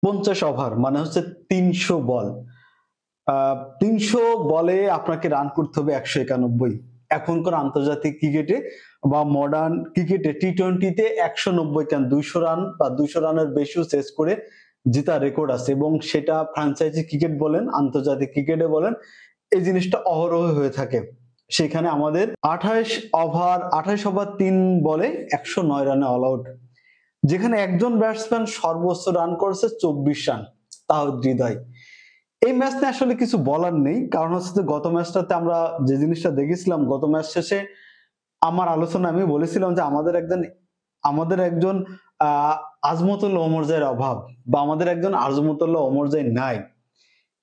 50 over মানে হচ্ছে 300 বল। 300 বলে আপনাকে রান করতে হবে 191। এখনকার আন্তর্জাতিক ক্রিকেটে বা মডার্ন ক্রিকেটে টি-টোয়েন্টিতে 190 কেন 200 রান বা 200 রানের বেশিও চেস করে জেতার রেকর্ড আছে এবং সেটা ফ্র্যাঞ্চাইজি ক্রিকেট বলেন, আন্তর্জাতিক ক্রিকেটে বলেন, এই জিনিসটা অহরহ হয়ে থাকে। সেখানে আমাদের 28 ওভার 3 বলে 109 রানে অল আউট। যেখানে একজন ব্যাটসম্যান সর্বোচ্চ রান করেছে 24 রান, তাওহিদ হৃদয়। এই ম্যাচ নিয়ে আসলে কিছু বলার নেই, কারণ হচ্ছে যে গত ম্যাচটাতে আমরা যে জিনিসটা দেখেছিলাম, গত ম্যাচ শেষে আমার আলোচনা আমি বলেছিলাম যে আমাদের একজন আজমতুল্লাহ ওমরজের অভাব বা আমাদের একজন আজমতুল্লাহ ওমরজে নাই।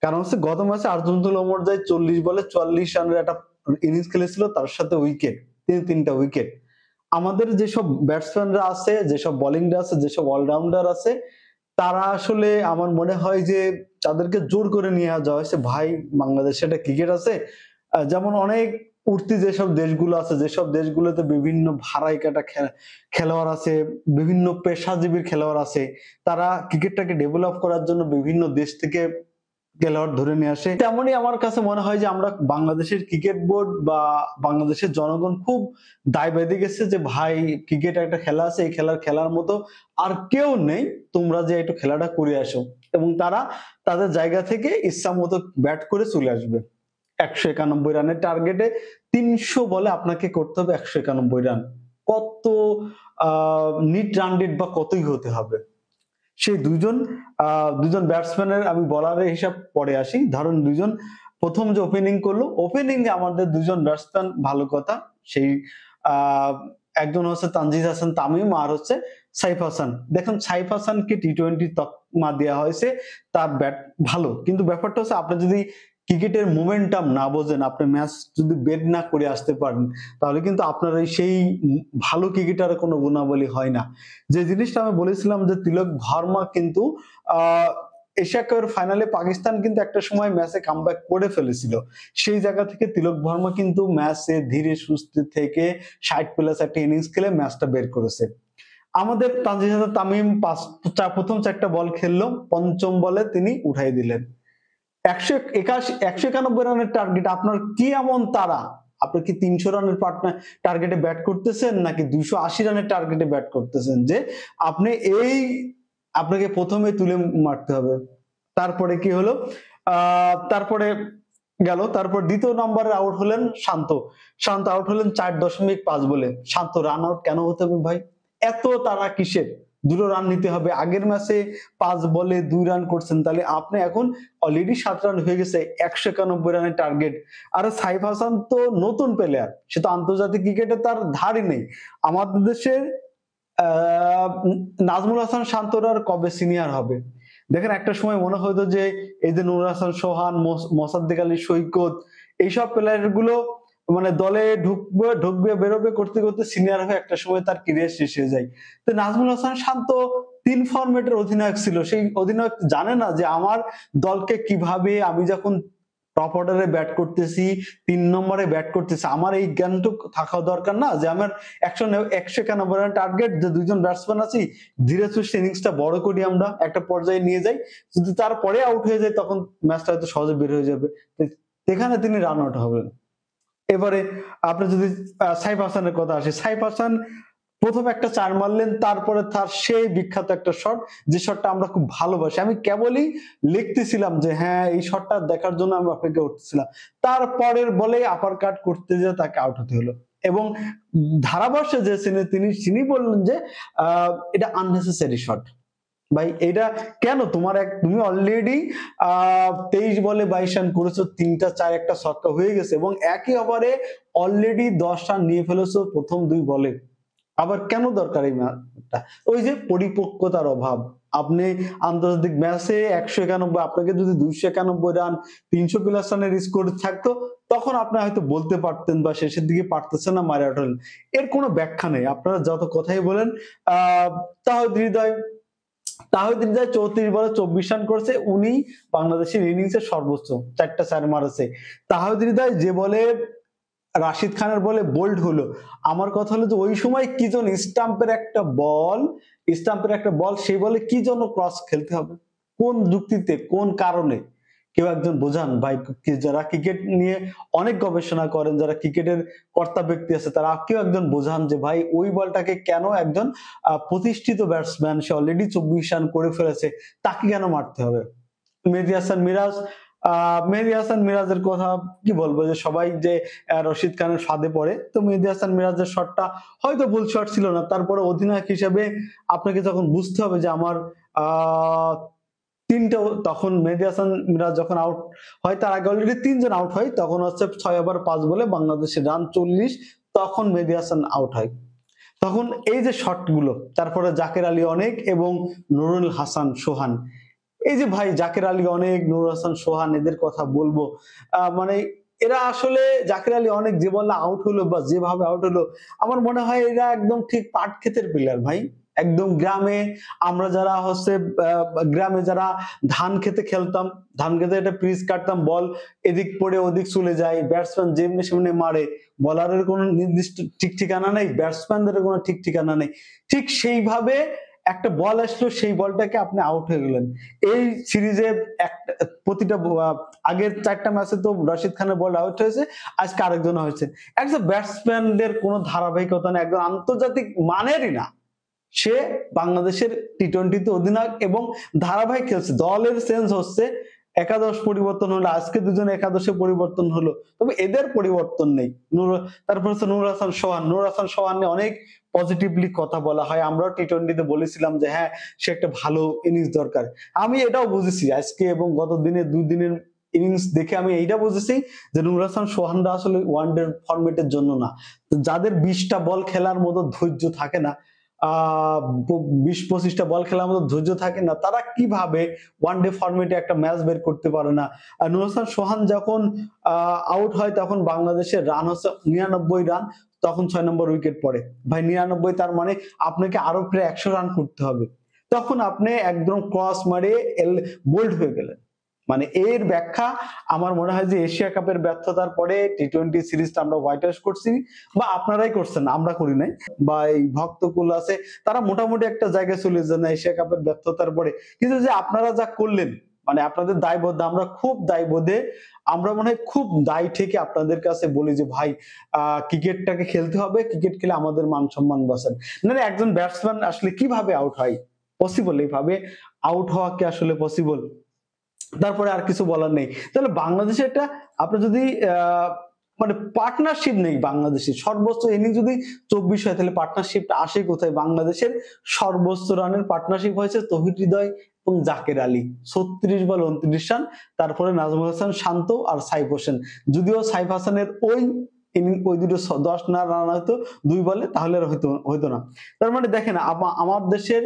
কারণ হচ্ছে গত ম্যাচে আজমতুল্লাহ ওমরজে 40 বলে 44 রানের একটা ইনিংস খেলেছিল, তার সাথে উইকেট, তিনটা উইকেট। আমাদের যেসব ব্যাটসম্যানরা আছে, যেসব বোলিংরা আছে, যেসব অলরাউন্ডার আছে, তারা আসলে আমার মনে হয় যে তাদেরকে জোর করে নিয়ে যাওয়া হয়েছে। ভাই, বাংলাদেশে একটা ক্রিকেট আছে, যেমন অনেক উঠতি যেসব দেশগুলো আছে, যেসব দেশগুলোতে বিভিন্ন ভাড়াই কাটা খেলোয়াড় আছে, বিভিন্ন পেশাজীবীর খেলোয়াড় আছে, তারা ক্রিকেটটাকে ডেভেলপ করার জন্য বিভিন্ন দেশ থেকে খেলোয়াড় ধরে নিয়ে আসে। তেমনই আমার কাছে মনে হয় যে আমরা বাংলাদেশের ক্রিকেট বোর্ড বা বাংলাদেশের জনগণ খুব দায় বেঁধে গেছে যে ভাই, ক্রিকেট একটা খেলা আছে, এই খেলার মতো আর কেউ নেই, তোমরা যে একটু খেলাটা করে আসো। এবং তারা তাদের জায়গা থেকে ইচ্ছা মতো ব্যাট করে চলে আসবে। 191 রানের টার্গেটে 300 বলে আপনাকে করতে হবে 191 রান। কত নিট রান রেট বা কতই হতে হবে। সেই দুজন ব্যাটসম্যানের আমি বলারের হিসাব পরে আসি। ধরুন দুজন প্রথম যে ওপেনিং করলো, ওপেনিং এ আমাদের দুজন ব্যাটসম্যান ভালো কথা। সেই একজন হচ্ছে তানজিদ হাসান তামিম আর হচ্ছে সাইফ হাসান। দেখুন, সাইফ হাসানকে টি-টোয়েন্টি তকমা দেওয়া হয়েছে, তার ব্যাট ভালো, কিন্তু ব্যাপারটা হচ্ছে আপনি যদি ক্রিকেটের মোমেন্টাম না বোঝেন, আপনি ম্যাচ যদি বেট না করে আসতে পারেন, তাহলে কিন্তু আপনার সেই ভালো ক্রিকেটারের কোনো গুণাবলী হয় না। যে জিনিসটা আমি বলেছিলাম যে তিলক ভার্মা কিন্তু এশিয়া কাপের ফাইনালে পাকিস্তান কিন্তু একটা সময় ম্যাচে কামব্যাক করে ফেলেছিল। সেই জায়গা থেকে তিলক ভার্মা কিন্তু ম্যাচে ধীরে সুস্থে থেকে 60+ একটা ইনিংস খেলে ম্যাচটা বের করেছে। আমাদের তানজিদ হাসান তামিম প্রথম 4টা বল খেললো, পঞ্চম বলে তিনি উঠাই দিলেন। 191 রানের টার্গেট। আপনার কি এমন তারা? আপনি কি 300 রানের টার্গেটে ব্যাট করতেছেন নাকি 280 রানের টার্গেটে ব্যাট করতেছেন যে আপনি আপনাকে প্রথমে তুলে মারতে হবে? তারপরে কি হলো? তারপর দ্বিতীয় নম্বরে আউট হলেন শান্ত। শান্ত আউট হলেন 4.5 বলে। শান্ত রান আউট কেন হতে হবে ভাই? এত তারা কিসের? 2 রান নিতে হবে। আগের ম্যাচে 5 বলে 2 রান করছেন, তাহলে আপনি এখন অলরেডি 7 রান হয়ে গেছে, 191 রানের টার্গেট। আর সাইফ হাসান তো নতুন প্লেয়ার, সে তো আন্তর্জাতিক ক্রিকেটে তার ধারই নেই। আমাদের দেশের নাজমুল হাসান শান্তরার কবে সিনিয়র হবে? দেখেন, একটা সময় মনে হতো যে এই যে নুর হাসান সোহান, মোসাদ্দেক আলী সৈকত, এইসব প্লেয়ার গুলো মানে দলে ঢুকবে বেরোবে করতে করতে সিনিয়র হয়ে একটা সময় তার ক্যারিয়ার শেষ হয়ে যায়। তো নাজমুল হাসান শান্ত 3 ফরম্যাটের অধিনায়ক ছিল। সেই অধিনায়ক জানে না যে আমার দলকে কিভাবে, আমি যখন টপ অর্ডারে ব্যাট করতেছি, 3 নম্বরে ব্যাট করতেছি, আমার এই জ্ঞানটুকু থাকা দরকার না যে আমার 191 রান টার্গেট, যে দুইজন ব্যাটসম্যান আছি, ধীরে সুস্থে ইনিংসটা বড় করি, আমরা একটা পর্যায়ে নিয়ে যাই, যদি তারপরে আউট হয়ে যায় তখন ম্যাচটা হয়তো সহজে বের হয়ে যাবে। এখানে তিনি রান আউট হবেন। এবারে আপনি যদি সাইফ হাসানের কথা আসে, সাইফ হাসান প্রথম একটা 4 মারলেন, তারপরে তার সেই বিখ্যাত একটা শট, যে শটটা আমরা খুব ভালোবাসি। আমি কেবলই লিখতেছিলাম যে হ্যাঁ, এই শটটা দেখার জন্য আমি অপেক্ষা করতেছিলাম। তারপরের বলে আপার কাট করতে যেয়ে তাকে আউট হতে হলো। এবং ধারাভাষ্যে যে তিনি বললেন যে এটা আননেসেসারি শট। ভাই, এটা কেন? তুমি অলরেডি 23 বলে 22 রান করেছো, 3টা 4 একটা ছক্কা হয়ে গেছে এবং একই ওভারে অলরেডি 10 রান নিয়ে ফেলেছো প্রথম 2 বলে। আবার কেন দরকার এই ম্যাচটা? ওই যে পরিপক্কতার অভাব। আপনি আন্তর্জাতিক ম্যাচে 191, আপনাকে যদি 291 রান 300+ রানের স্কোর থাকতো, তখন আপনি হয়তো বলতে পারতেন বা শেষের দিকে পারতেছেন না, মারে আউট হলেন। এর কোনো ব্যাখ্যা নেই। আপনারা যত কথাই বলেন। তাহিদ হৃদয় 34 বলে 24 রান করেছে। উনি বাংলাদেশের ইনিংসের সর্বোচ্চ 4টা 4 মারেছে। তাহিদ হৃদয় যে বলে রাশিদ খানের বলে বোল্ড হলো, আমার কথা হলো যে ওই সময় কি জন্য স্টাম্পের একটা বল, সেই বলে কি জন্য ক্রস খেলতে হবে? কোন যুক্তিতে, কোন কারণে? কেউ একজন বোঝান ভাই। যারা ক্রিকেট নিয়ে অনেক গবেষণা করেন, যারা ক্রিকেটের কর্তা ব্যক্তি আছে, তারা কেউ একজন বোঝান যে ভাই ওই বলটাকে কেন একজন প্রতিষ্ঠিত ব্যাটসম্যান, সে অলরেডি 24 রান করে ফেলেছে, তাকে কেন মারতে হবে? মেহেদী হাসান মিরাজ, মেহেদী হাসান মিরাজের কথা কি বলবো, যে সবাই যে রশিদ খানের ফাঁদে পড়ে। তো মেহেদী হাসান মিরাজের শটটা হয়তো ভুল শট ছিল না, তারপরে অধিনায়ক হিসেবে আপনাকে যখন বুঝতে হবে যে আমার আহ তিনটা, তখন মেহেদী হাসান মিরাজ যখন আউট হয়, তার আগে অলরেডি 3 জন আউট হয়, তখন হচ্ছে 6 ওভার 5 বলে বাংলাদেশের রান 40, তখন মেহেদী হাসান আউট হয়। তখন এই যে শটগুলো, তারপরে জাকের আলী অনেক এবং নুরুল হাসান সোহান, এই যে ভাই জাকের আলী অনেক, নুরুল হাসান সোহান, এদের কথা বলবো, মানে এরা আসলে, জাকের আলী অনেক যে বললে আউট হলো বা যেভাবে আউট হলো, আমার মনে হয় এরা একদম ঠিক পাট ক্ষেতের প্লেয়ার ভাই। একদম গ্রামে আমরা যারা হচ্ছে গ্রামে যারা ধান খেতে খেলতাম, ধান খেতে একটা পিচ কাটতাম, বল এদিক পড়ে ওদিক চলে যায়, ব্যাটসম্যান যেমনি সেমনি মারে, বলারের কোনো নির্দিষ্ট ঠিক ঠিকানা নেই, ব্যাটসম্যানদের কোনো ঠিক ঠিকানা নেই, ঠিক সেইভাবে একটা বল আসলো, সেই বলটাকে আপনি আউট হয়ে গেলেন। এই সিরিজে প্রতিটা আগের 4টা ম্যাচে তো রশিদ খানের বল আউট হয়েছে, আজকে আরেকজন হয়েছে। একজন ব্যাটসম্যানদের কোনো ধারাবাহিকতা নেই, একজন আন্তর্জাতিক মানেরই না, সে বাংলাদেশের টি-20 অধিনায়ক এবং ধারাবাহিক খেলছে, দলের চেঞ্জ হচ্ছে, একাদশ পরিবর্তন হলো, আজকে দুজন একাদশে পরিবর্তন হলো, তবে এদের পরিবর্তন নেই। তারপর হচ্ছে নুরুল হাসান সোহান, নুরুল হাসান সোহান নিয়ে অনেক পজিটিভলি কথা বলা হয়, আমরাও টি-20 বলেছিলাম যে হ্যাঁ, সে একটা ভালো ইনিংস দরকার। আমি এটাও বুঝেছি আজকে এবং গত দিনে 2 দিনের ইনিংস দেখে আমি এইটা বুঝেছি যে নুরুল হাসান সোহানরা আসলে ওয়ানডে ফরম্যাটের জন্য না। যাদের 20টা বল খেলার মতো ধৈর্য থাকে না, 20-25টা বল খেলার মতো ধৈর্য থাকে না, তারা কিভাবে ওয়ানডে ফরম্যাটে একটা ম্যাচ বের করতে পারে না। আর নুরুল হাসান সোহান যখন আউট হয়, তখন বাংলাদেশের রান হচ্ছে 99 রান, তখন 6 নম্বর উইকেট পড়ে। ভাই 99, তার মানে আপনাকে আরো প্রায় 100 রান করতে হবে, তখন আপনি একদম ক্রস মারে বোল্ড হয়ে গেলেন। মানে এর ব্যাখ্যা আমার মনে হয় যে এশিয়া কাপের ব্যর্থতার পরে টি-20 সিরিজটা আমরা হোয়াইট ওয়াশ করছি, বা আপনারাই করছেন, আমরা করি নাই, বা এই ভক্তকুল আছে তারা মোটামুটি একটা জায়গায় চলে যান এশিয়া কাপের ব্যর্থতার পরে। কিন্তু যে আপনারা যা করলেন, মানে আপনাদের দায়বদ্ধ, আমরা খুব দায়বোধে, আমরা মনে হয় খুব দায় থেকে আপনাদের কাছে বলি যে ভাই ক্রিকেটটাকে খেলতে হবে, ক্রিকেট খেলে আমাদের মান সম্মান বাঁচান। না, একজন ব্যাটসম্যান আসলে কিভাবে আউট হয়? পসিবল এইভাবে আউট হওয়া কি আসলে পসিবল? তারপরে আর কিছু বলার নেই। তাহলে বাংলাদেশে একটা, আপনি যদি মানে পার্টনারশিপ নেই বাংলাদেশের, সর্বোচ্চ ইনিংস যদি 24 হয়, তাহলে পার্টনারশিপটা আসে কোথায়? বাংলাদেশের সর্বোচ্চ রানের পার্টনারশিপ হয়েছে তৌহিদ হৃদয় এবং জাকের আলী, 36 বল 29 রান। তারপরে নাজমুল হাসান শান্ত আর সাইফ হোসেন, যদিও সাইফ হাসানের ওই দুটো 10 না রান হয়তো 2 বলে, তাহলে হয়তো না। তার মানে দেখেন, আমার দেশের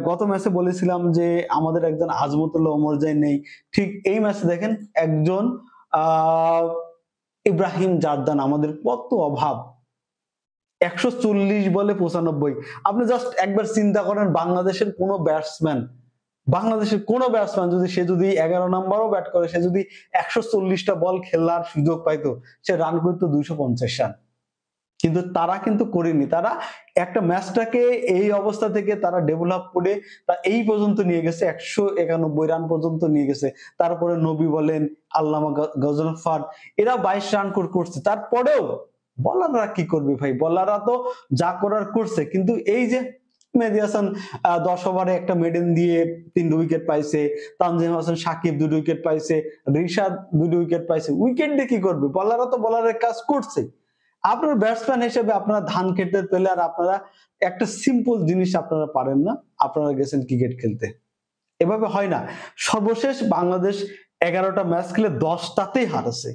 গত ম্যাচে বলেছিলাম যে আমাদের একজন আজমতুল্লাহ ওমর জাই নেই, ঠিক এই ম্যাচে দেখেন একজন ইব্রাহিম জারদান, আমাদের কত অভাব, 140 বলে 95। আপনি জাস্ট একবার চিন্তা করেন, বাংলাদেশের কোন ব্যাটসম্যান যদি, সে যদি 11 নম্বরও ব্যাট করে, সে যদি 140টা বল খেলার সুযোগ পাইতো, সে রান করতো 250 রান। কিন্তু তারা কিন্তু করেনি, তারা একটা ম্যাচটাকে এই অবস্থা থেকে তারা ডেভেলপ করে তা এই পর্যন্ত নিয়ে গেছে, 191 রান পর্যন্ত নিয়ে গেছে। তারপরে নবী বলেন, আল্লামা গজনফার, এরা 22 রান করছে, তারপরেও বলাররা কি করবে ভাই? বলাররা তো যা করার করছে, কিন্তু এই যে মেহেদী হাসান 10 ওভারে একটা মেডেন দিয়ে 3 উইকেট পাইছে, তানজিম হাসান সাকিব 2 উইকেট পাইছে, রিশাদ 2 উইকেট পাইছে, উইকেট দিয়ে কি করবে? বলাররা তো বলারের কাজ করছে। আপনার ব্যাটসম্যান হিসেবে আপনারা ধান খেতে পেলে, আর আপনারা একটা সিম্পল জিনিস আপনারা পারেন না, আপনারা গেছেন ক্রিকেট খেলতে, এভাবে হয় না। সর্বশেষ বাংলাদেশ 11টা ম্যাচ খেলে 10টাতেই হারেছে।